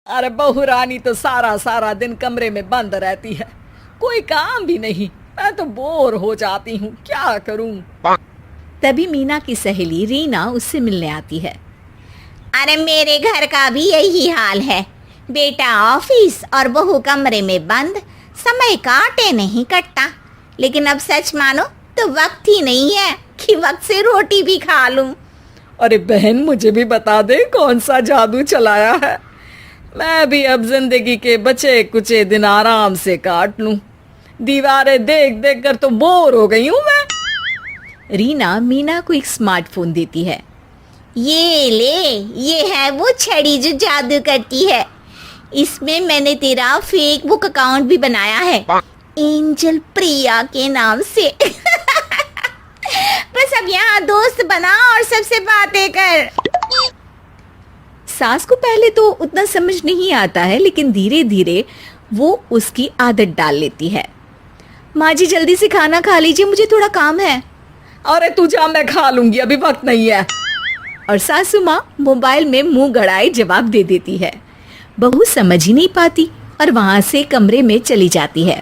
अरे बहू रानी तो सारा सारा दिन कमरे में बंद रहती है, कोई काम भी नहीं। मैं तो बोर हो जाती हूँ, क्या करूँ। तभी मीना की सहेली रीना उससे मिलने आती है। अरे मेरे घर का भी यही हाल है, बेटा ऑफिस और बहू कमरे में बंद, समय काटे नहीं कटता। लेकिन अब सच मानो तो वक्त ही नहीं है कि वक्त से रोटी भी खा लूं। अरे बहन, मुझे भी बता दे कौन सा जादू चलाया है, मैं भी अब जिंदगी के बचे कुचे दिन आराम से काट लूं। दीवारें देख देख कर तो बोर हो गई हूं मैं। रीना मीना को एक स्मार्टफोन देती है। ये ले, ये है वो छड़ी जो जादू करती है। इसमें मैंने तेरा फेसबुक अकाउंट भी बनाया है, एंजल प्रिया के नाम से। बस अब यहाँ दोस्त बना और सबसे बातें कर। सास को पहले तो उतना समझ नहीं आता है, लेकिन धीरे धीरे वो उसकी आदत डाल लेती है। माँ जी जल्दी से खाना खा लीजिए, मुझे थोड़ा काम है। अरे तू जा, मैं खा लूंगी, अभी वक्त नहीं है। और सासू माँ मोबाइल में मुंह गड़ाए जवाब दे देती है। बहू समझ ही नहीं पाती और वहां से कमरे में चली जाती है।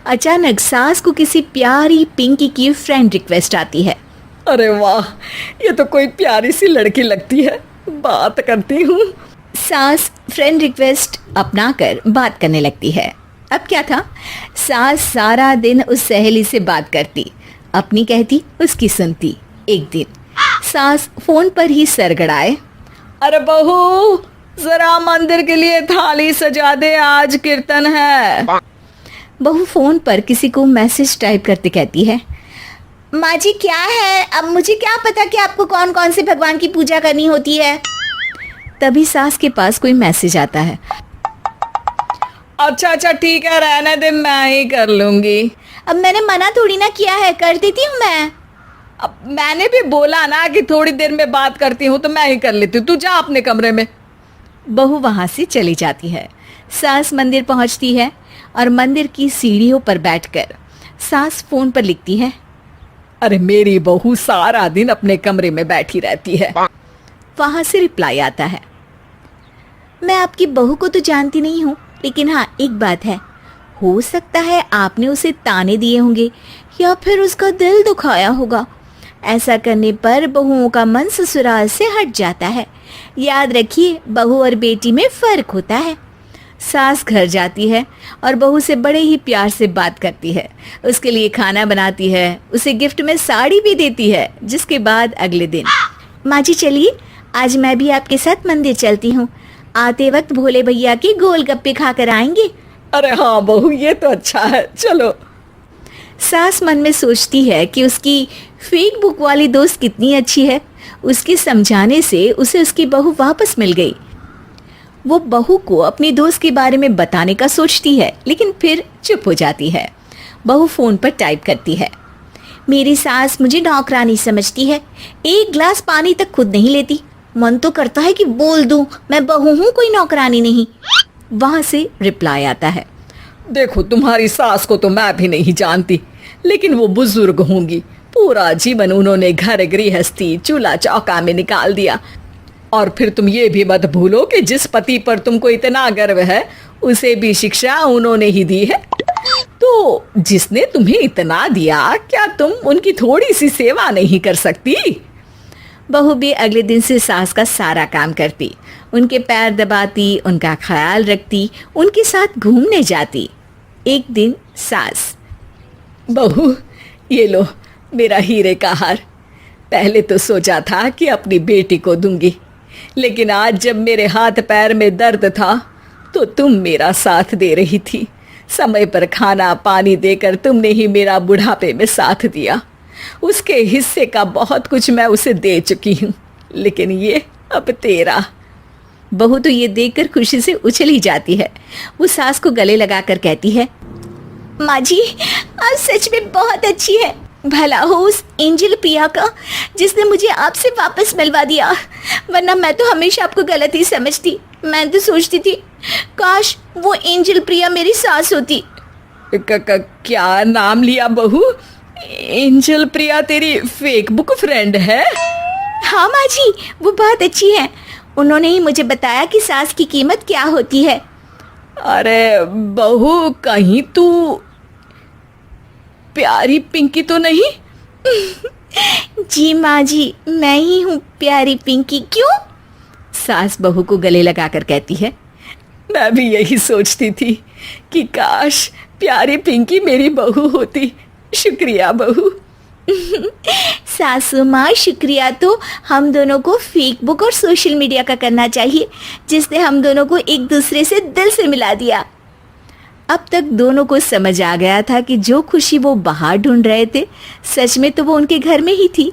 अचानक सास को किसी प्यारी पिंकी की फ्रेंड रिक्वेस्ट आती है। अरे वाह, ये तो कोई प्यारी सी लड़की लगती है, बात करती हूँ। सास फ्रेंड रिक्वेस्ट अपनाकर बात करने लगती है। अब क्या था, सास सारा दिन उस सहेली से बात करती, अपनी कहती, उसकी सुनती। एक दिन सास फोन पर ही सरगड़ाए। अरे बहू, जरा मंदिर के लिए थाली सजा दे, आज कीर्तन है। बहू फोन पर किसी को मैसेज टाइप करते कहती है। माँ जी क्या है, अब मुझे क्या पता कि आपको कौन कौन से भगवान की पूजा करनी होती है। तभी सास के पास कोई मैसेज आता है। अच्छा अच्छा ठीक है, रहने दे, मैं ही कर लूंगी। अब मैंने मना थोड़ी ना किया है, कर देती हूँ मैं। अब मैंने भी बोला ना कि थोड़ी देर में बात करती हूँ, तो मैं ही कर लेती हूँ, तू जा अपने कमरे में। बहू वहां से चली जाती है। सास मंदिर पहुंचती है और मंदिर की सीढ़ियों पर बैठकर सास फोन पर लिखती है। अरे मेरी बहू सारा दिन अपने कमरे में बैठी रहती है। वहां से रिप्लाई आता है। मैं आपकी बहू को तो जानती नहीं हूँ, लेकिन हाँ एक बात है, हो सकता है आपने उसे ताने दिए होंगे या फिर उसका दिल दुखाया होगा। ऐसा करने पर बहुओं का मन ससुराल से हट जाता है। याद रखिए, बहू और बेटी में फर्क होता है। सास घर जाती है और बहू से बड़े ही प्यार से बात करती है, उसके लिए खाना बनाती है, उसे गिफ्ट में साड़ी भी देती है। जिसके बाद अगले दिन, माँ जी चलिए, आज मैं भी आपके साथ मंदिर चलती हूँ, आते वक्त भोले भैया के गोलगप्पे खाकर आएंगे। अरे हाँ बहू, ये तो अच्छा है, चलो। सास मन में सोचती है कि उसकी फेसबुक वाली दोस्त कितनी अच्छी है। उसके समझाने से उसे उसकी बहू वापस मिल गई। वो बहू को अपनी दोस्त के बारे में बताने का सोचती है, लेकिन फिर चुप हो जाती है। बहू फोन पर टाइप करती है। मेरी सास मुझे नौकरानी समझती है, एक गिलास पानी तक खुद नहीं लेती। मन तो करता है कि बोल दूं, मैं बहू हूँ, कोई नौकरानी नहीं। वहां से रिप्लाई आता है। देखो, तुम्हारी सास को तो मैं भी नहीं जानती, लेकिन वो बुजुर्ग होंगी, पूरा जीवन उन्होंने घर गृहस्थी चूल्हा चौका में निकाल दिया। और फिर तुम ये भी मत भूलो कि जिस पति पर तुमको इतना गर्व है, उसे भी शिक्षा उन्होंने ही दी है। तो जिसने तुम्हें इतना दिया, क्या तुम उनकी थोड़ी सी सेवा नहीं कर सकती? बहू भी अगले दिन से सास का सारा काम करती, उनके पैर दबाती, उनका ख्याल रखती, उनके साथ घूमने जाती। एक दिन सास, बहू ये लो मेरा हीरे का हार। पहले तो सोचा था कि अपनी बेटी को दूंगी, लेकिन आज जब मेरे हाथ पैर में दर्द था तो तुम मेरा साथ दे रही थी। समय पर खाना पानी देकर तुमने ही मेरा बुढ़ापे में साथ दिया। उसके हिस्से का बहुत कुछ मैं उसे दे चुकी हूँ, लेकिन ये अब तेरा। बहू तो ये देखकर खुशी से उछल ही जाती है। वो सास को गले लगाकर कहती है, माँ जी आप सच में बहुत अच्छी है। भला हो उस एंजल प्रिया का जिसने मुझे आपसे वापस मिलवा दिया, वरना मैं तो हमेशा आपको गलत ही समझती। मैं तो सोचती थी काश वो एंजल प्रिया मेरी सास होती। क्या नाम लिया बहू? एंजल प्रिया तेरी फेसबुक फ्रेंड है? हाँ माँ जी, वो बहुत अच्छी है। उन्होंने ही मुझे बताया कि सास की कीमत क्या होती है। अरे बहू, कहीं तू प्यारी पिंकी तो नहीं? जी माँ जी, मैं ही हूँ प्यारी पिंकी। क्यों? सास बहू को गले लगाकर कहती है। मैं भी यही सोचती थी कि काश प्यारी पिंकी मेरी बहू होती। शुक्रिया बहू। सासू माँ, शुक्रिया तो हम दोनों को फेसबुक और सोशल मीडिया का करना चाहिए, जिसने हम दोनों को एक दूसरे से दिल से मिला दिया। अब तक दोनों को समझ आ गया था कि जो खुशी वो बाहर ढूंढ रहे थे, सच में तो वो उनके घर में ही थी।